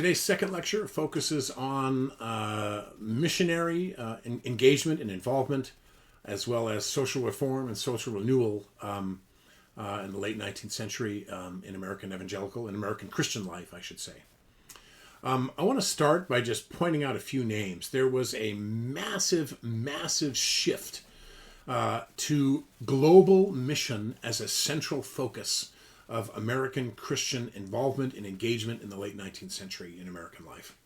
Today's second lecture focuses on missionary engagement and involvement, as well as social reform and social renewal in the late 19th century in American evangelical and American Christian life, I should say. I want to start by just pointing out a few names. There was a massive shift to global mission as a central focus of American Christian involvement and engagement in the late 19th century in American life.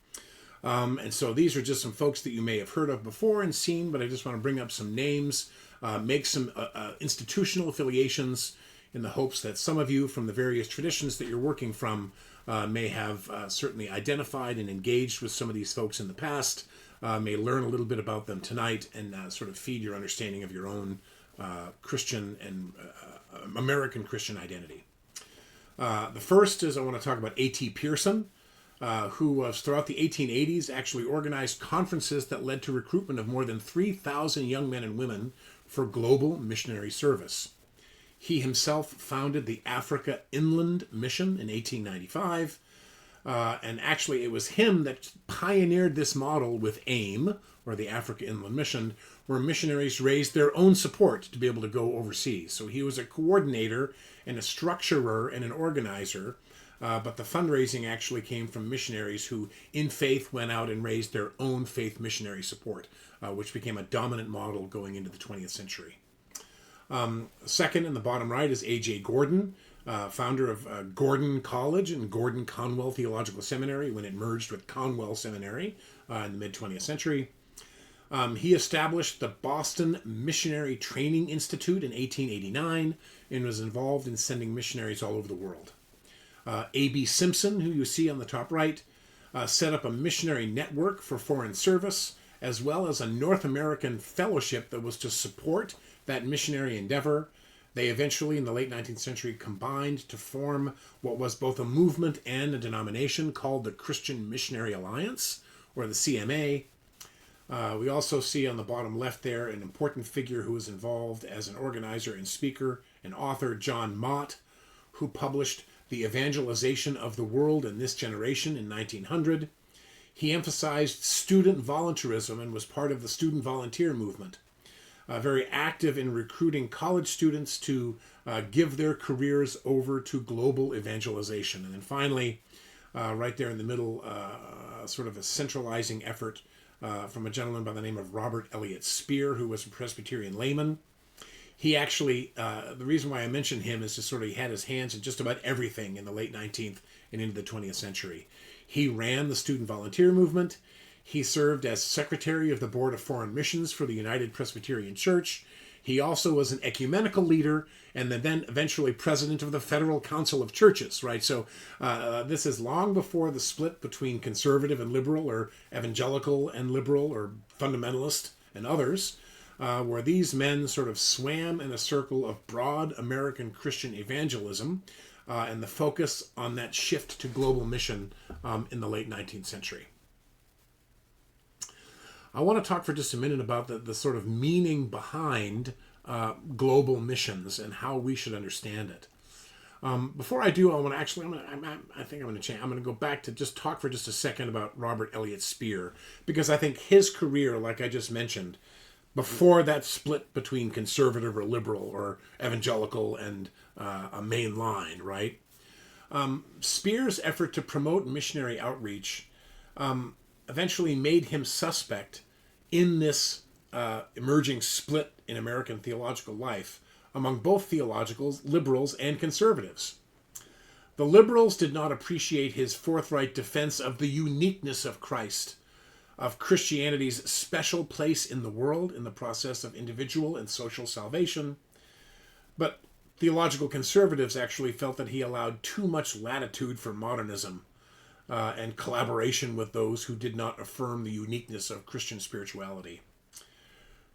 And so these are just some folks that you may have heard of before and seen, but I just want to bring up some names, make some institutional affiliations in the hopes that some of you from the various traditions that you're working from may have certainly identified and engaged with some of these folks in the past, may learn a little bit about them tonight and sort of feed your understanding of your own Christian and American Christian identity. The first is I want to talk about A.T. Pierson, who was throughout the 1880s actually organized conferences that led to recruitment of more than 3,000 young men and women for global missionary service. He himself founded the Africa Inland Mission in 1895, and actually it was him that pioneered this model with AIM, or the Africa Inland Mission, where missionaries raised their own support to be able to go overseas. So he was a coordinator and a structurer and an organizer, but the fundraising actually came from missionaries who, in faith, went out and raised their own faith missionary support, which became a dominant model going into the 20th century. Second, in the bottom right, is A.J. Gordon, founder of Gordon College and Gordon Conwell Theological Seminary when it merged with Conwell Seminary in the mid-20th century. He established the Boston Missionary Training Institute in 1889 and was involved in sending missionaries all over the world. A.B. Simpson, who you see on the top right, set up a missionary network for foreign service, as well as a North American fellowship that was to support that missionary endeavor. They eventually, in the late 19th century, combined to form what was both a movement and a denomination called the Christian Missionary Alliance, or the CMA. We also see on the bottom left there an important figure who was involved as an organizer and speaker, an author, John Mott, who published The Evangelization of the World in This Generation in 1900. He emphasized student volunteerism and was part of the student volunteer movement. Very active in recruiting college students to give their careers over to global evangelization. And then finally, right there in the middle, sort of a centralizing effort from a gentleman by the name of Robert Elliott Spear, who was a Presbyterian layman. He actually, the reason why I mention him is just sort of he had his hands in just about everything in the late 19th and into the 20th century. He ran the student volunteer movement. He served as secretary of the Board of Foreign Missions for the United Presbyterian Church. He also was an ecumenical leader and then eventually president of the Federal Council of Churches, right? So this is long before the split between conservative and liberal, or evangelical and liberal, or fundamentalist and others, where these men sort of swam in a circle of broad American Christian evangelism and the focus on that shift to global mission in the late 19th century. I want to talk for just a minute about the sort of meaning behind global missions and how we should understand it. Before I do, I want to actually, I think I'm going to change. I'm going to go back to just talk for just a second about Robert Elliott Spear, because I think his career, like I just mentioned, before that split between conservative or liberal or evangelical and a main line, right? Spear's effort to promote missionary outreach eventually made him suspect in this emerging split in American theological life among both theologicals, liberals, and conservatives. The liberals did not appreciate his forthright defense of the uniqueness of Christ, of Christianity's special place in the world in the process of individual and social salvation, but theological conservatives actually felt that he allowed too much latitude for modernism and collaboration with those who did not affirm the uniqueness of Christian spirituality.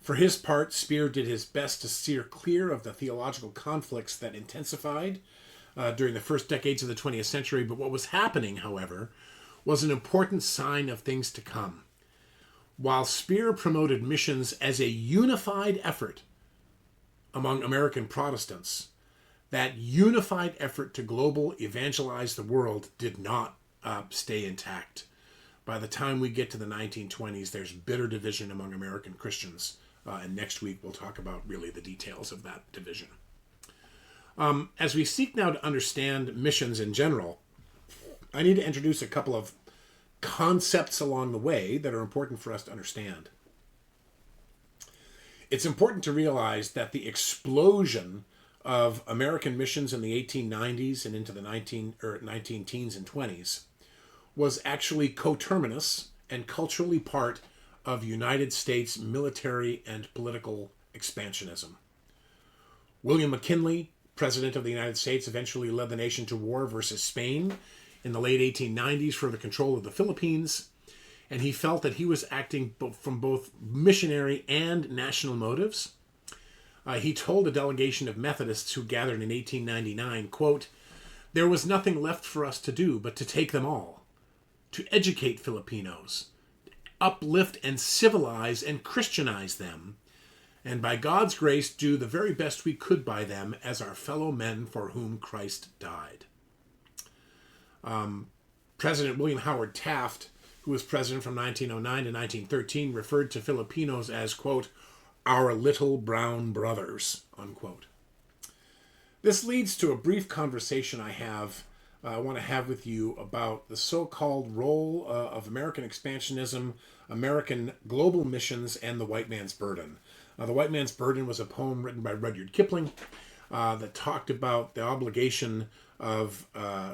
For his part, Spear did his best to steer clear of the theological conflicts that intensified during the first decades of the 20th century, but what was happening, however, was an important sign of things to come. While Spear promoted missions as a unified effort among American Protestants, that unified effort to global evangelize the world did not stay intact. By the time we get to the 1920s, there's bitter division among American Christians. And next week, we'll talk about really the details of that division. As we seek now to understand missions in general, I need to introduce a couple of concepts along the way that are important for us to understand. It's important to realize that the explosion of American missions in the 1890s and into the 19 teens and 20s was actually coterminous and culturally part of United States military and political expansionism. William McKinley, President of the United States, eventually led the nation to war versus Spain in the late 1890s for the control of the Philippines, and he felt that he was acting from both missionary and national motives. He told a delegation of Methodists who gathered in 1899, quote, "There was nothing left for us to do but to take them all, to educate Filipinos, uplift and civilize and Christianize them, and by God's grace do the very best we could by them as our fellow men for whom Christ died." President William Howard Taft, who was president from 1909 to 1913, referred to Filipinos as, quote, "our little brown brothers," unquote. This leads to a brief conversation I want to have with you about the so-called role of American expansionism, American global missions, and the white man's burden. The White Man's Burden was a poem written by Rudyard Kipling that talked about the obligation of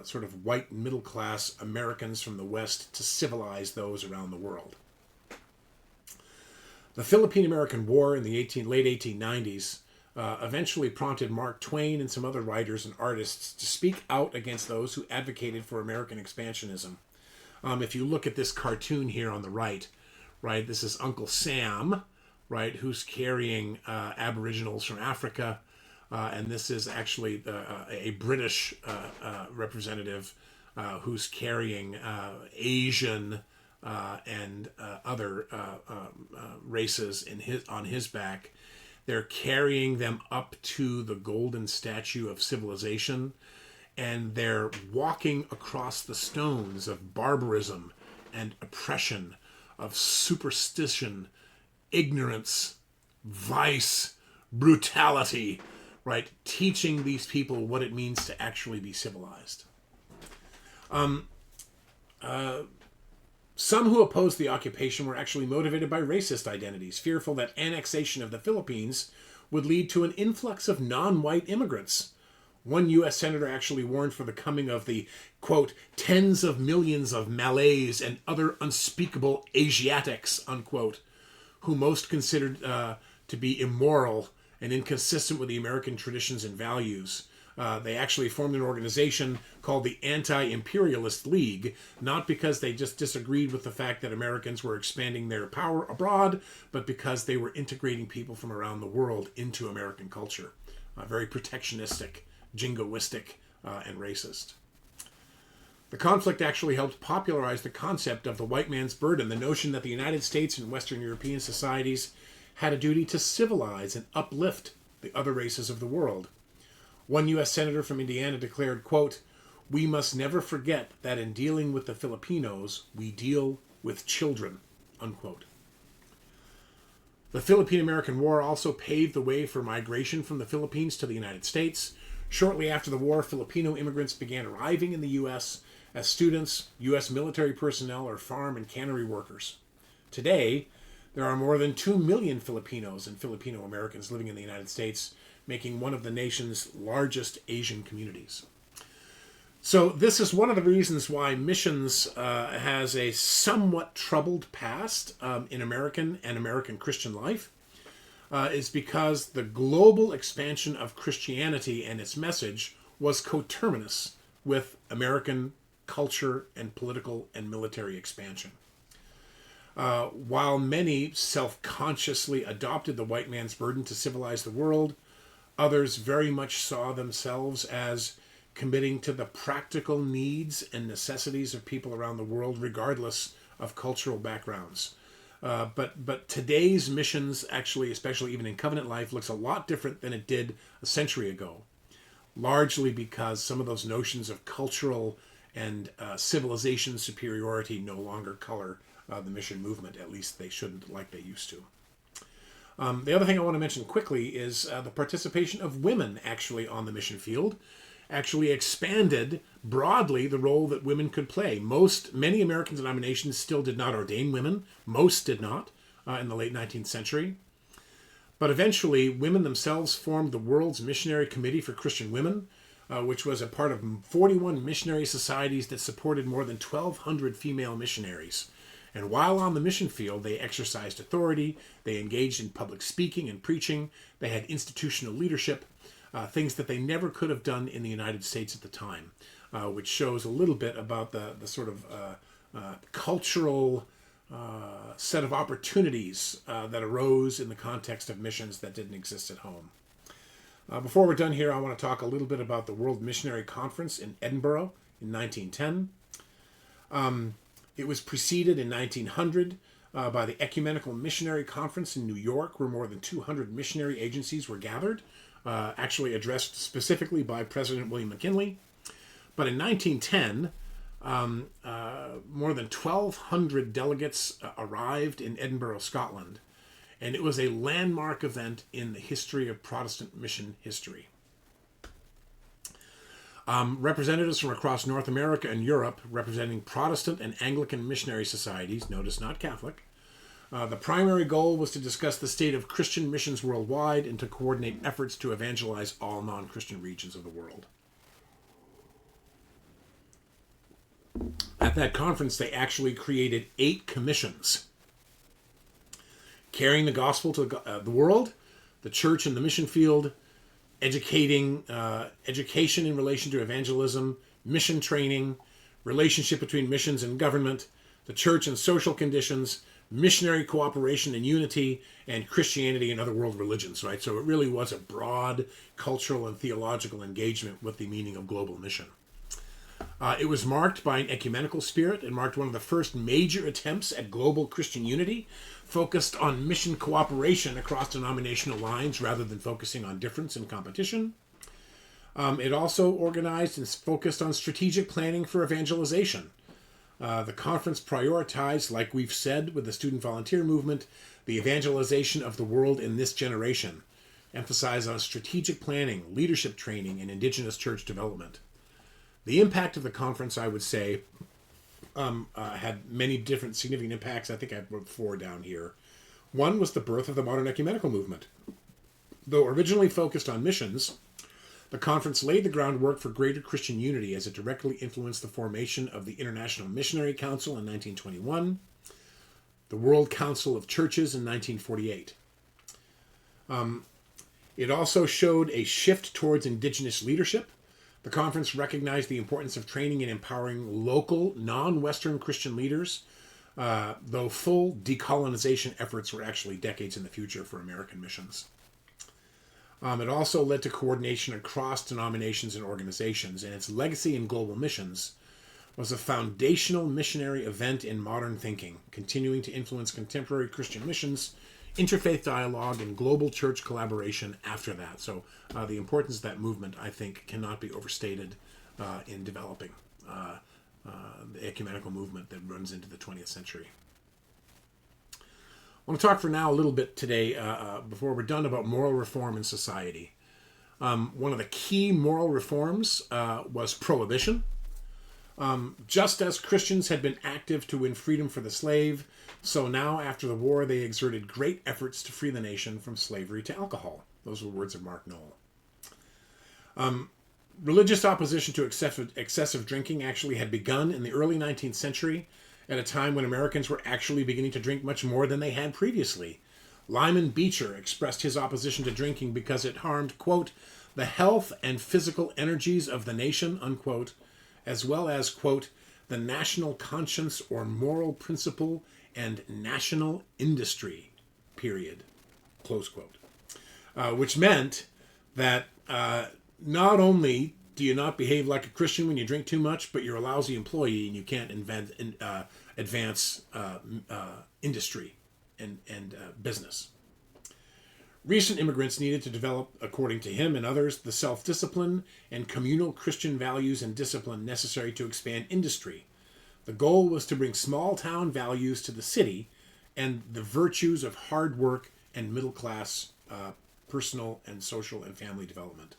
sort of white middle-class Americans from the West to civilize those around the world. The Philippine-American War in the late 1890s eventually prompted Mark Twain and some other writers and artists to speak out against those who advocated for American expansionism. If you look at this cartoon here on the right, this is Uncle Sam, right, who's carrying Aboriginals from Africa, and this is actually a British representative who's carrying Asian and other races on his back. They're carrying them up to the golden statue of civilization, and they're walking across the stones of barbarism and oppression, of superstition, ignorance, vice, brutality, right? Teaching these people what it means to actually be civilized. Some who opposed the occupation were actually motivated by racist identities, fearful that annexation of the Philippines would lead to an influx of non-white immigrants. One U.S. senator actually warned for the coming of the, quote, "tens of millions of Malays and other unspeakable Asiatics," unquote, who most considered to be immoral and inconsistent with the American traditions and values. They actually formed an organization called the Anti-Imperialist League, not because they just disagreed with the fact that Americans were expanding their power abroad, but because they were integrating people from around the world into American culture. Very protectionistic, jingoistic, and racist. The conflict actually helped popularize the concept of the white man's burden, the notion that the United States and Western European societies had a duty to civilize and uplift the other races of the world. One U.S. senator from Indiana declared, quote, "We must never forget that in dealing with the Filipinos, we deal with children," unquote. The Philippine-American War also paved the way for migration from the Philippines to the United States. Shortly after the war, Filipino immigrants began arriving in the U.S. as students, U.S. military personnel, or farm and cannery workers. Today, there are more than 2 million Filipinos and Filipino Americans living in the United States, making one of the nation's largest Asian communities. So this is one of the reasons why missions has a somewhat troubled past in American and American Christian life, is because the global expansion of Christianity and its message was coterminous with American culture and political and military expansion. While many self-consciously adopted the white man's burden to civilize the world, others very much saw themselves as committing to the practical needs and necessities of people around the world, regardless of cultural backgrounds. But today's missions, actually, especially even in covenant life, looks a lot different than it did a century ago, largely because some of those notions of cultural and civilization superiority no longer color the mission movement. At least they shouldn't like they used to. The other thing I want to mention quickly is the participation of women actually on the mission field actually expanded broadly the role that women could play. Many American denominations still did not ordain women. Most did not in the late 19th century. But eventually, women themselves formed the World's Missionary Committee for Christian Women, which was a part of 41 missionary societies that supported more than 1,200 female missionaries. And while on the mission field, they exercised authority, they engaged in public speaking and preaching, they had institutional leadership, things that they never could have done in the United States at the time, which shows a little bit about the sort of cultural set of opportunities that arose in the context of missions that didn't exist at home. Before we're done here, I want to talk a little bit about the World Missionary Conference in Edinburgh in 1910. It was preceded in 1900 by the Ecumenical Missionary Conference in New York, where more than 200 missionary agencies were gathered, actually addressed specifically by President William McKinley. But in 1910, more than 1,200 delegates arrived in Edinburgh, Scotland, and it was a landmark event in the history of Protestant mission history. Representatives from across North America and Europe, representing Protestant and Anglican missionary societies, notice not Catholic. The primary goal was to discuss the state of Christian missions worldwide and to coordinate efforts to evangelize all non-Christian regions of the world. At that conference, they actually created 8 commissions: carrying the gospel to the world, the church in the mission field, education in relation to evangelism, mission training, relationship between missions and government, the church and social conditions, missionary cooperation and unity, and Christianity and other world religions, right? So it really was a broad cultural and theological engagement with the meaning of global mission. It was marked by an ecumenical spirit and marked one of the first major attempts at global Christian unity, focused on mission cooperation across denominational lines rather than focusing on difference and competition. It also organized and focused on strategic planning for evangelization. The conference prioritized, like we've said with the student volunteer movement, the evangelization of the world in this generation, emphasized on strategic planning, leadership training, and indigenous church development. The impact of the conference, I would say, had many different significant impacts. I think I wrote 4 down here. One was the birth of the modern ecumenical movement. Though originally focused on missions, the conference laid the groundwork for greater Christian unity as it directly influenced the formation of the International Missionary Council in 1921, the World Council of Churches in 1948. It also showed a shift towards indigenous leadership. The conference recognized the importance of training and empowering local, non-Western Christian leaders, though full decolonization efforts were actually decades in the future for American missions. It also led to coordination across denominations and organizations, and its legacy in global missions was a foundational missionary event in modern thinking, continuing to influence contemporary Christian missions, interfaith dialogue, and global church collaboration after that. So the importance of that movement, I think, cannot be overstated in developing the ecumenical movement that runs into the 20th century. I want to talk for now a little bit today, before we're done, about moral reform in society. One of the key moral reforms was prohibition. Just as Christians had been active to win freedom for the slave, so now after the war they exerted great efforts to free the nation from slavery to alcohol. Those were words of Mark Noll. Religious opposition to excessive drinking actually had begun in the early 19th century, at a time when Americans were actually beginning to drink much more than they had previously. Lyman Beecher expressed his opposition to drinking because it harmed, quote, the health and physical energies of the nation, unquote, as well as, quote, the national conscience or moral principle and national industry, period, close quote. Which meant that not only do you not behave like a Christian when you drink too much, but you're a lousy employee and you can't advance industry and business. Recent immigrants needed to develop, according to him and others, the self-discipline and communal Christian values and discipline necessary to expand industry. The goal was to bring small-town values to the city and the virtues of hard work and middle-class personal and social and family development.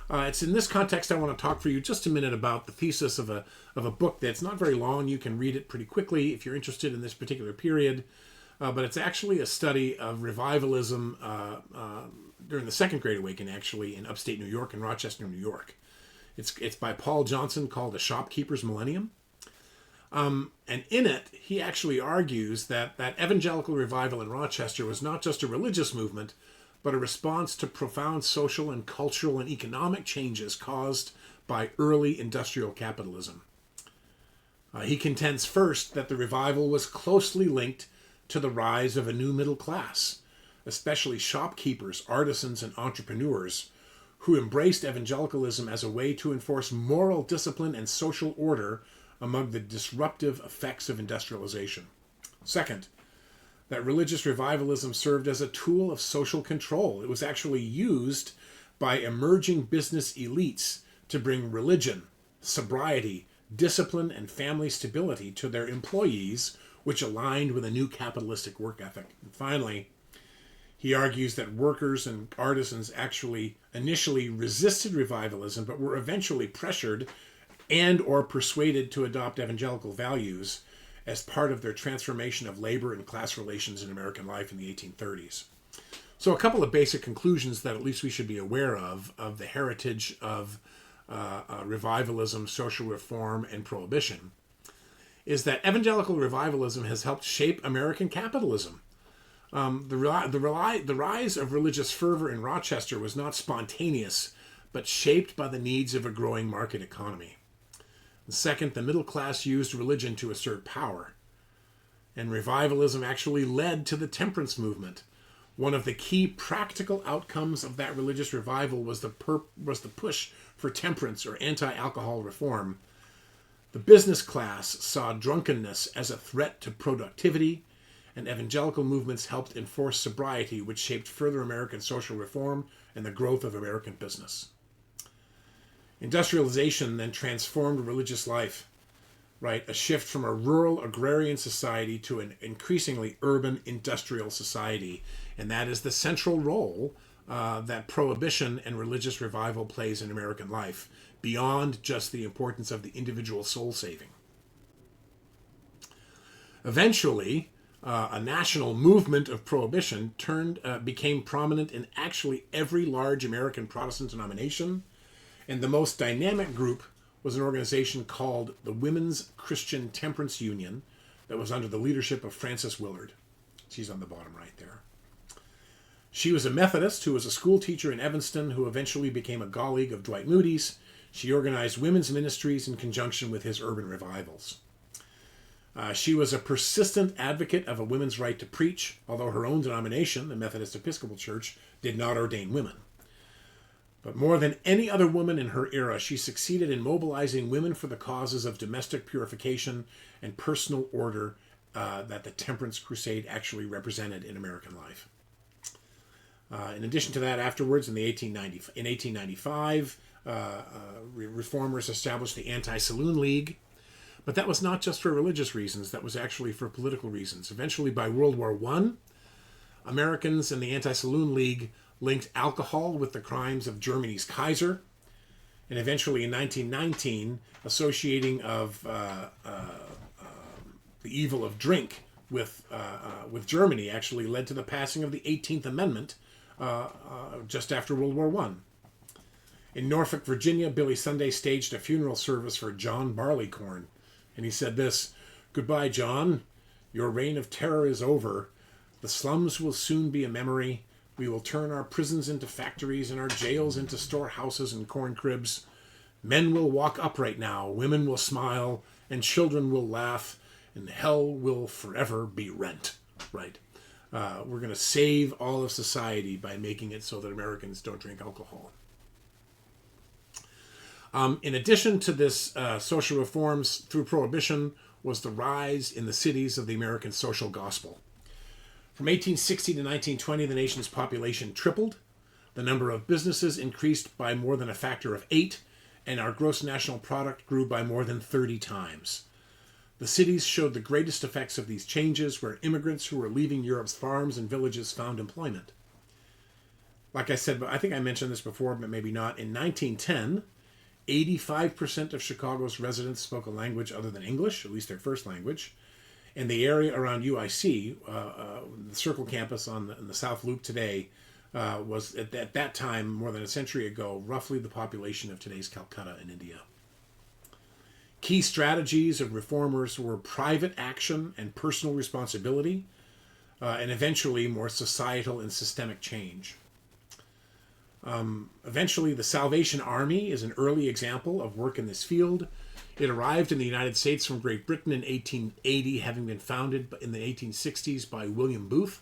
It's in this context I want to talk for you just a minute about the thesis of a book that's not very long. You can read it pretty quickly if you're interested in this particular period. But it's actually a study of revivalism during the Second Great Awakening, actually, in upstate New York and Rochester, New York. It's by Paul Johnson, called The Shopkeeper's Millennium. And in it, he actually argues that evangelical revival in Rochester was not just a religious movement, but a response to profound social and cultural and economic changes caused by early industrial capitalism. He contends first that the revival was closely linked to the rise of a new middle class, especially shopkeepers, artisans, and entrepreneurs, who embraced evangelicalism as a way to enforce moral discipline and social order among the disruptive effects of industrialization. Second, that religious revivalism served as a tool of social control. It was actually used by emerging business elites to bring religion, sobriety, discipline, and family stability to their employees, which aligned with a new capitalistic work ethic. And finally, he argues that workers and artisans actually initially resisted revivalism, but were eventually pressured and or persuaded to adopt evangelical values as part of their transformation of labor and class relations in American life in the 1830s. So a couple of basic conclusions that at least we should be aware of the heritage of revivalism, social reform, and prohibition, is that evangelical revivalism has helped shape American capitalism. The rise of religious fervor in Rochester was not spontaneous, but shaped by the needs of a growing market economy. And second, the middle class used religion to assert power. And revivalism actually led to the temperance movement. One of the key practical outcomes of that religious revival was the push for temperance or anti-alcohol reform. The business class saw drunkenness as a threat to productivity, and evangelical movements helped enforce sobriety, which shaped further American social reform and the growth of American business. Industrialization then transformed religious life, right? A shift from a rural agrarian society to an increasingly urban industrial society. And that is the central role that prohibition and religious revival plays in American life, beyond just the importance of the individual soul saving. Eventually, a national movement of prohibition became prominent in actually every large American Protestant denomination, and the most dynamic group was an organization called the Women's Christian Temperance Union that was under the leadership of Frances Willard. She's on the bottom right there. She was a Methodist who was a school teacher in Evanston who eventually became a colleague of Dwight Moody's. She organized women's ministries in conjunction with his urban revivals. She was a persistent advocate of a women's right to preach, although her own denomination, the Methodist Episcopal Church, did not ordain women. But more than any other woman in her era, she succeeded in mobilizing women for the causes of domestic purification and personal order that the Temperance Crusade actually represented in American life. In addition to that, afterwards, in 1895, reformers established the Anti-Saloon League. But that was not just for religious reasons, that was actually for political reasons. Eventually, by World War I, Americans and the Anti-Saloon League linked alcohol with the crimes of Germany's Kaiser, and eventually in 1919, associating of the evil of drink with Germany actually led to the passing of the 18th Amendment just after World War I. In Norfolk, Virginia, Billy Sunday staged a funeral service for John Barleycorn, and he said this: "Goodbye, John. Your reign of terror is over. The slums will soon be a memory. We will turn our prisons into factories and our jails into storehouses and corn cribs. Men will walk upright now, women will smile, and children will laugh, and hell will forever be rent." Right? We're going to save all of society by making it so that Americans don't drink alcohol. In addition to this social reforms through prohibition was the rise in the cities of the American social gospel. From 1860 to 1920, the nation's population tripled. The number of businesses increased by more than a factor of 8, and our gross national product grew by more than 30 times. The cities showed the greatest effects of these changes, where immigrants who were leaving Europe's farms and villages found employment. Like I said, but I think I mentioned this before, but maybe not. In 1910, 85% of Chicago's residents spoke a language other than English, at least their first language. And the area around UIC, the Circle campus on the South Loop today, was at that time, more than a century ago, roughly the population of today's Calcutta in India. Key strategies of reformers were private action and personal responsibility, and eventually more societal and systemic change. Eventually, the Salvation Army is an early example of work in this field. It arrived in the United States from Great Britain in 1880, having been founded in the 1860s by William Booth.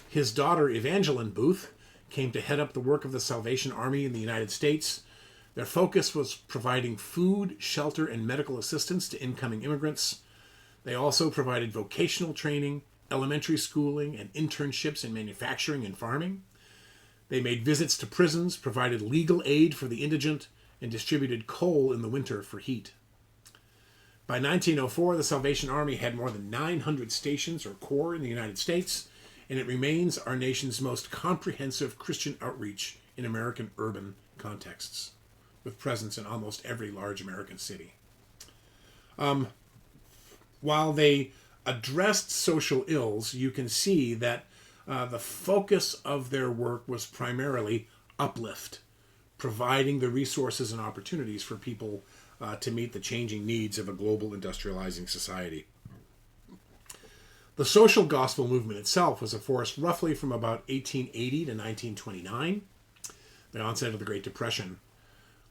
His daughter, Evangeline Booth, came to head up the work of the Salvation Army in the United States. Their focus was providing food, shelter, and medical assistance to incoming immigrants. They also provided vocational training, elementary schooling, and internships in manufacturing and farming. They made visits to prisons, provided legal aid for the indigent, and distributed coal in the winter for heat. By 1904, the Salvation Army had more than 900 stations or corps in the United States, and it remains our nation's most comprehensive Christian outreach in American urban contexts, with presence in almost every large American city. While they addressed social ills, you can see that the focus of their work was primarily uplift, providing the resources and opportunities for people to meet the changing needs of a global industrializing society. The social gospel movement itself was a force roughly from about 1880 to 1929, the onset of the Great Depression.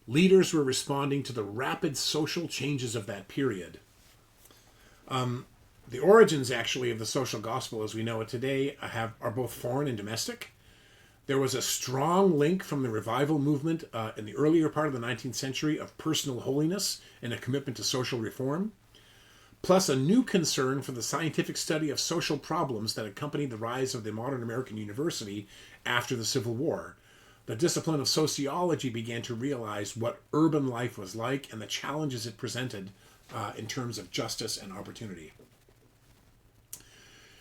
Leaders were responding to the rapid social changes of that period. The origins, actually, of the social gospel as we know it today are both foreign and domestic. There was a strong link from the revival movement in the earlier part of the 19th century of personal holiness and a commitment to social reform, plus a new concern for the scientific study of social problems that accompanied the rise of the modern American university after the Civil War. The discipline of sociology began to realize what urban life was like and the challenges it presented in terms of justice and opportunity.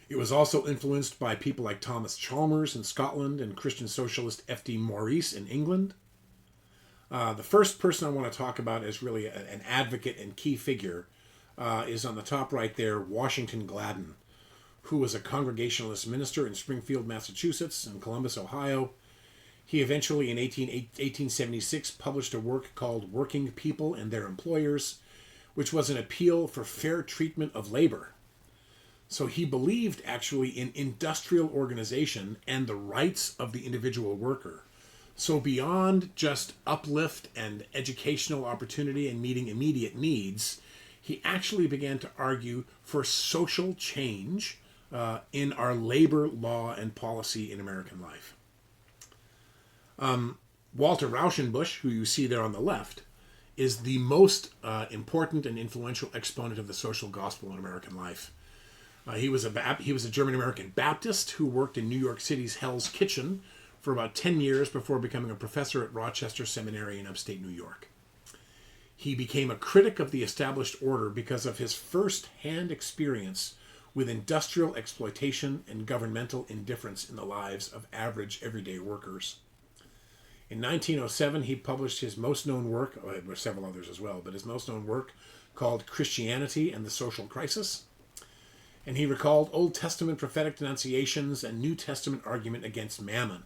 It was also influenced by people like Thomas Chalmers in Scotland and Christian socialist F.D. Maurice in England. The first person I want to talk about as really an advocate and key figure is on the top right there, Washington Gladden, who was a Congregationalist minister in Springfield, Massachusetts, and Columbus, Ohio. He eventually, in 1876, published a work called Working People and Their Employers, which was an appeal for fair treatment of labor. So he believed actually in industrial organization and the rights of the individual worker. So beyond just uplift and educational opportunity and meeting immediate needs, he actually began to argue for social change in our labor law and policy in American life. Walter Rauschenbusch, who you see there on the left, is the most important and influential exponent of the social gospel in American life. He was a German-American Baptist who worked in New York City's Hell's Kitchen for about 10 years before becoming a professor at Rochester Seminary in upstate New York. He became a critic of the established order because of his first-hand experience with industrial exploitation and governmental indifference in the lives of average everyday workers. In 1907, he published his most known work, there were several others as well, but his most known work called Christianity and the Social Crisis. And he recalled Old Testament prophetic denunciations and New Testament argument against mammon.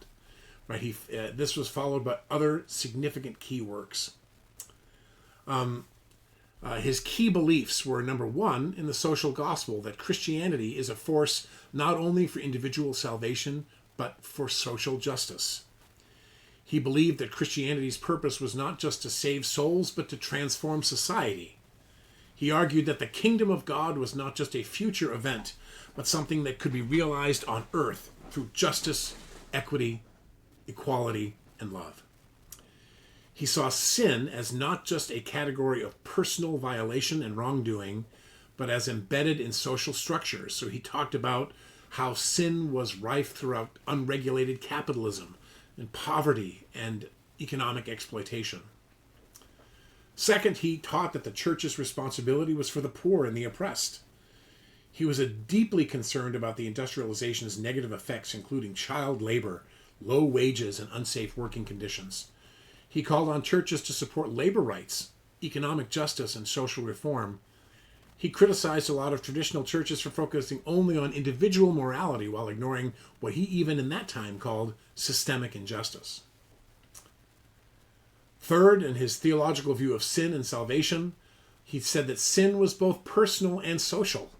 Right? This was followed by other significant key works. His key beliefs were, number one, in the social gospel, that Christianity is a force not only for individual salvation, but for social justice. He believed that Christianity's purpose was not just to save souls, but to transform society. He argued that the kingdom of God was not just a future event, but something that could be realized on earth through justice, equity, equality, and love. He saw sin as not just a category of personal violation and wrongdoing, but as embedded in social structures. So he talked about how sin was rife throughout unregulated capitalism and poverty and economic exploitation. Second, he taught that the church's responsibility was for the poor and the oppressed. He was deeply concerned about the industrialization's negative effects, including child labor, low wages, and unsafe working conditions. He called on churches to support labor rights, economic justice, and social reform. He criticized a lot of traditional churches for focusing only on individual morality while ignoring what he even in that time called systemic injustice. Third, in his theological view of sin and salvation, he said that sin was both personal and social.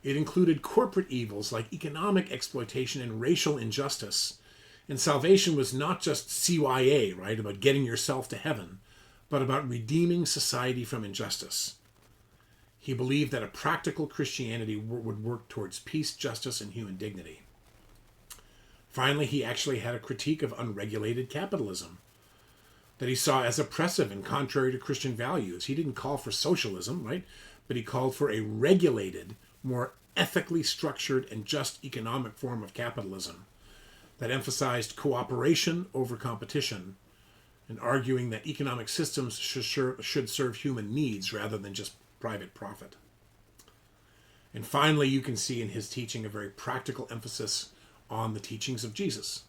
It included corporate evils like economic exploitation and racial injustice. And salvation was not just CYA, right, about getting yourself to heaven, but about redeeming society from injustice. He believed that a practical Christianity would work towards peace, justice, and human dignity. Finally, he actually had a critique of unregulated capitalism that he saw as oppressive and contrary to Christian values. He didn't call for socialism, right? But he called for a regulated, more ethically structured and just economic form of capitalism that emphasized cooperation over competition and arguing that economic systems should serve human needs rather than just private profit. And finally, you can see in his teaching a very practical emphasis on the teachings of Jesus.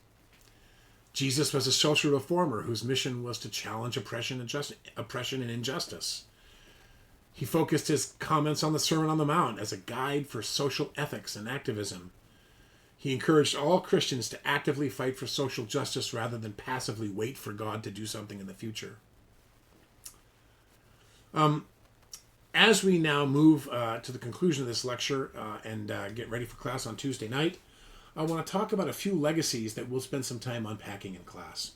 Jesus was a social reformer whose mission was to challenge oppression and injustice. He focused his comments on the Sermon on the Mount as a guide for social ethics and activism. He encouraged all Christians to actively fight for social justice rather than passively wait for God to do something in the future. As we now move to the conclusion of this lecture and get ready for class on Tuesday night, I want to talk about a few legacies that we'll spend some time unpacking in class.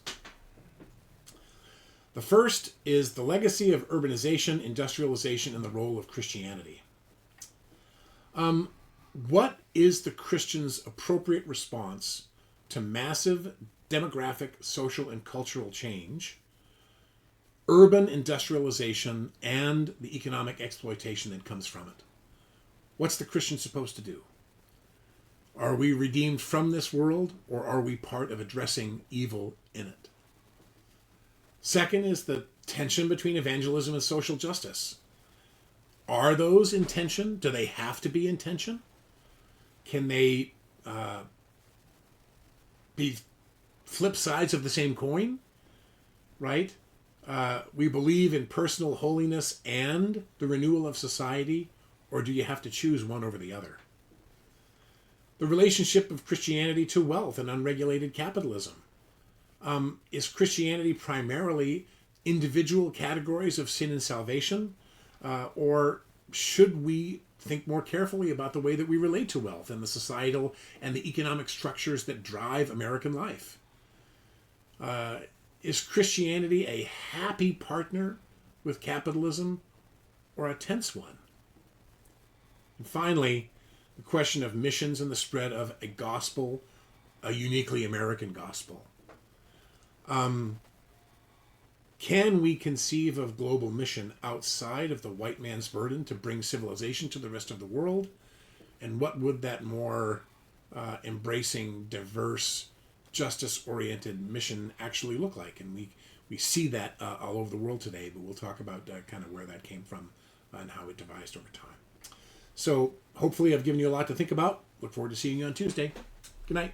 The first is the legacy of urbanization, industrialization, and the role of Christianity. What is the Christian's appropriate response to massive demographic, social, and cultural change, urban industrialization, and the economic exploitation that comes from it? What's the Christian supposed to do? Are we redeemed from this world, or are we part of addressing evil in it? Second is the tension between evangelism and social justice. Are those in tension? Do they have to be in tension? Can they be flip sides of the same coin? Right? We believe in personal holiness and the renewal of society, or do you have to choose one over the other? The relationship of Christianity to wealth and unregulated capitalism. Is Christianity primarily individual categories of sin and salvation? Or should we think more carefully about the way that we relate to wealth and the societal and the economic structures that drive American life? Is Christianity a happy partner with capitalism or a tense one? And finally, the question of missions and the spread of a gospel, a uniquely American gospel. Can we conceive of global mission outside of the white man's burden to bring civilization to the rest of the world? And what would that more embracing, diverse, justice-oriented mission actually look like? And we see that all over the world today, but we'll talk about kind of where that came from and how it devised over time. So hopefully I've given you a lot to think about. Look forward to seeing you on Tuesday. Good night.